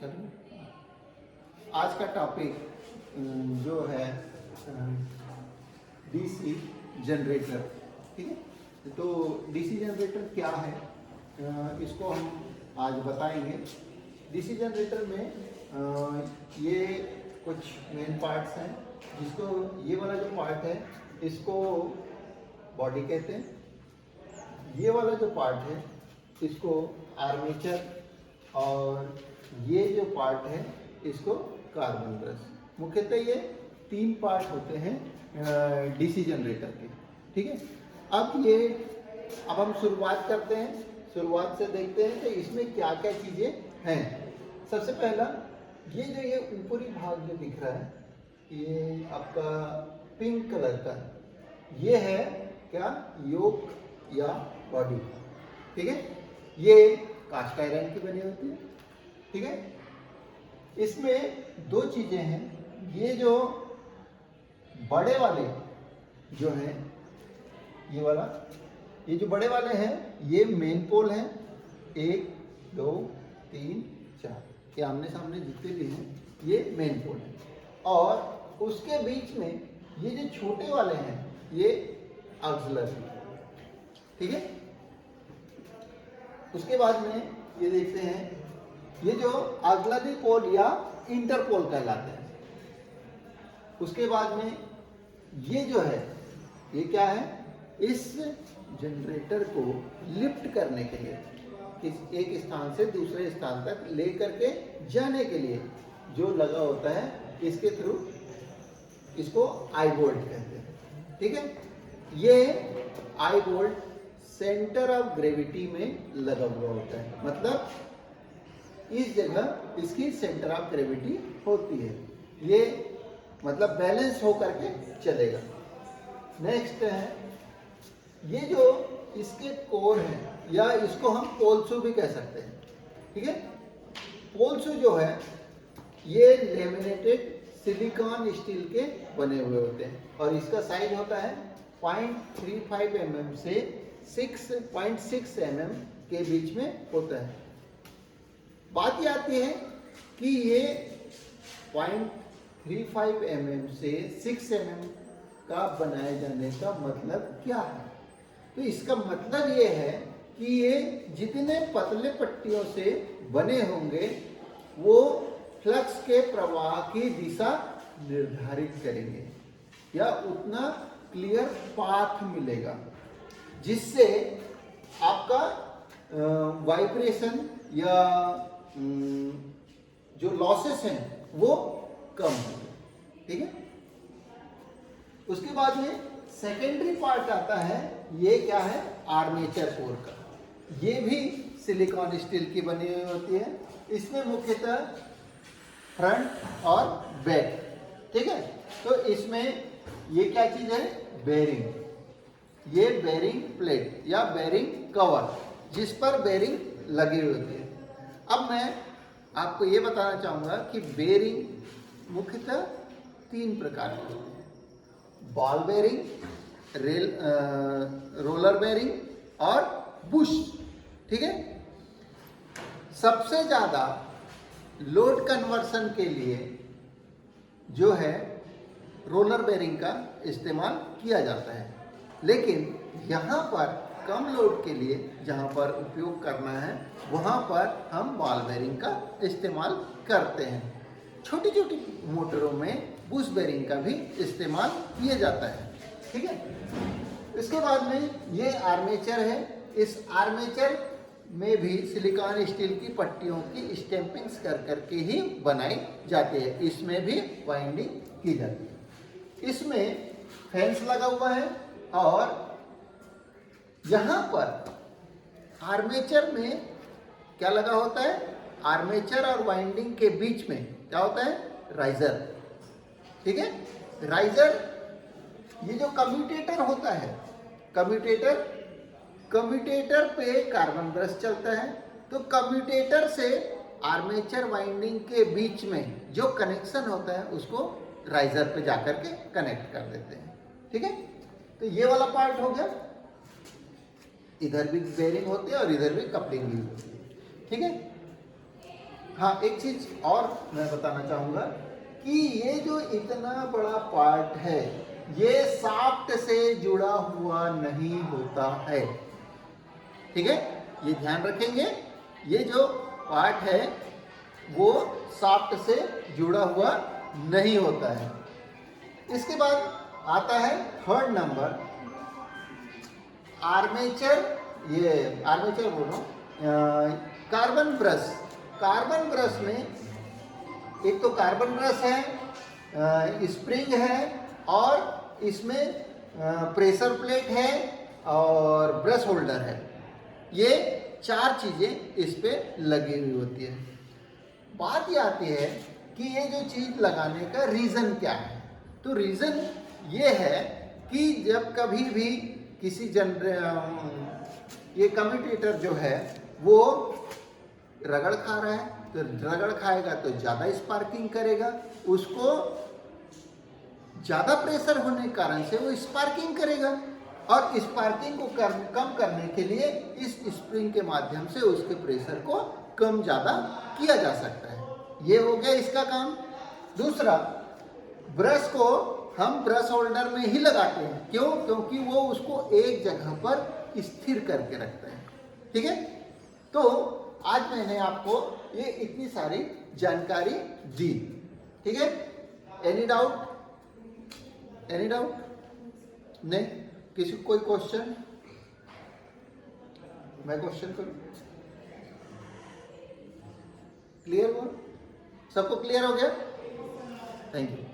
चलो, आज का टॉपिक जो है डीसी जनरेटर। ठीक है, तो डीसी जनरेटर क्या है इसको हम आज बताएंगे। डीसी जनरेटर में ये कुछ मेन पार्ट्स हैं, जिसको ये वाला जो पार्ट है इसको बॉडी कहते हैं। ये वाला जो पार्ट है इसको आर्मेचर, और ये जो पार्ट है इसको कार्बन ब्रश। मुख्यतः ये 3 पार्ट होते हैं डीसी जनरेटर के। ठीक है, अब हम शुरुआत करते हैं। शुरुआत से देखते हैं कि इसमें क्या क्या चीज़ें हैं। सबसे पहला ये ऊपरी भाग जो दिख रहा है, ये आपका पिंक कलर का, ये है क्या, योक या बॉडी। ठीक है, ये कास्ट आयरन की बनी होती है। ठीक है, इसमें 2 चीजें हैं। ये जो बड़े वाले जो हैं, ये जो बड़े वाले हैं ये मेन पोल हैं। 1 2 3 4, ये आमने सामने जितने भी हैं ये मेन पोल है। और उसके बीच में ये जो छोटे वाले हैं ये ऑक्सिलरी। ठीक है, उसके बाद में ये देखते हैं, ये जो ऑक्सिलरी पोल या इंटरपोल कहलाते हैं। उसके बाद में ये जो है ये क्या है, इस जनरेटर को लिफ्ट करने के लिए, एक स्थान से दूसरे स्थान तक ले करके जाने के लिए जो लगा होता है, इसके थ्रू, इसको आई बोल्ट कहते हैं। ठीक है, ये आई बोल्ट सेंटर ऑफ ग्रेविटी में लगा हुआ होता है, मतलब इस जगह इसकी सेंटर ऑफ ग्रेविटी होती है। ये मतलब बैलेंस होकर के चलेगा। नेक्स्ट है, ये जो इसके कोर है, या इसको हम पोलसू भी कह सकते हैं। ठीक है, पोलसू जो है ये लेमिनेटेड सिलिकॉन स्टील के बने हुए होते हैं, और इसका साइज होता है 0.35 mm से 6.6 mm के बीच में होता है। बात ये आती है कि ये 0.35 mm से 6 mm का बनाए जाने का मतलब क्या है। तो इसका मतलब ये है कि ये जितने पतले पट्टियों से बने होंगे वो फ्लक्स के प्रवाह की दिशा निर्धारित करेंगे, या उतना क्लियर पाथ मिलेगा, जिससे आपका वाइब्रेशन या जो लॉसेस हैं वो कम होंगे। ठीक है, उसके बाद में सेकेंडरी पार्ट आता है, ये क्या है, आर्मेचर कोर का। ये भी सिलिकॉन स्टील की बनी हुई होती है। इसमें मुख्यतः फ्रंट और बैक। ठीक है, तो इसमें ये क्या चीज है, बेरिंग। ये बेरिंग प्लेट या बेरिंग कवर, जिस पर बेरिंग लगी होती है। अब मैं आपको ये बताना चाहूंगा कि बेरिंग मुख्यतः 3 प्रकार के होते हैं: बॉल बेरिंग, रोलर बेरिंग और बुश। ठीक है, सबसे ज्यादा लोड कन्वर्सन के लिए जो है रोलर बेरिंग का इस्तेमाल किया जाता है, लेकिन यहाँ पर कम लोड के लिए जहाँ पर उपयोग करना है वहाँ पर हम बॉल बेरिंग का इस्तेमाल करते हैं। छोटी छोटी मोटरों में बुश बेरिंग का भी इस्तेमाल किया जाता है। ठीक है, इसके बाद में ये आर्मेचर है। इस आर्मेचर में भी सिलिकॉन स्टील की पट्टियों की स्टैंपिंग्स कर करके ही बनाई जाती है। इसमें भी वाइंडिंग की जाती है। इसमें फैंस लगा हुआ है, और यहाँ पर आर्मेचर में क्या लगा होता है, आर्मेचर और वाइंडिंग के बीच में क्या होता है, राइजर। ठीक है, राइजर, ये जो कम्यूटेटर होता है, कम्यूटेटर पे कार्बन ब्रश चलता है, तो कम्यूटेटर से आर्मेचर वाइंडिंग के बीच में जो कनेक्शन होता है उसको राइजर पे जाकर के कनेक्ट कर देते हैं। ठीक है, तो ये वाला पार्ट हो गया। इधर भी बेरिंग होती है और इधर भी कपलिंग भी होती है। ठीक है, हाँ, एक चीज और मैं बताना चाहूंगा कि ये जो इतना बड़ा पार्ट है ये शाफ्ट से जुड़ा हुआ नहीं होता है। ठीक है, ये ध्यान रखेंगे, ये जो पार्ट है वो शाफ्ट से जुड़ा हुआ नहीं होता है। इसके बाद आता है थर्ड नंबर, आर्मेचर, ये आर्मेचर बोल रहा हूँ, कार्बन ब्रश। कार्बन ब्रश में एक तो कार्बन ब्रश है, स्प्रिंग है और इसमें प्रेशर प्लेट है और ब्रश होल्डर है। ये चार चीजें इस पे लगी हुई होती है। बात ये आती है कि ये जो चीज लगाने का रीजन क्या है। तो रीजन ये है कि जब कभी भी किसी ये कम्यूटेटर जो है वो रगड़ खा रहा है, तो रगड़ खाएगा तो ज़्यादा स्पार्किंग करेगा, उसको ज़्यादा प्रेशर होने के कारण से वो स्पार्किंग करेगा और स्पार्किंग को कम करने के लिए इस स्प्रिंग के माध्यम से उसके प्रेशर को कम ज़्यादा किया जा सकता है। ये हो गया इसका काम। दूसरा, ब्रश को हम ब्रश होल्डर में ही लगाते हैं। क्यों? क्योंकि वो उसको एक जगह पर स्थिर करके रखता है। ठीक है, तो आज मैंने आपको ये इतनी सारी जानकारी दी। ठीक है, एनी डाउट? Any doubt? नहीं? किसी को कोई क्वेश्चन? मैं क्वेश्चन करूं? क्लियर हुआ? सबको क्लियर हो गया? Thank you.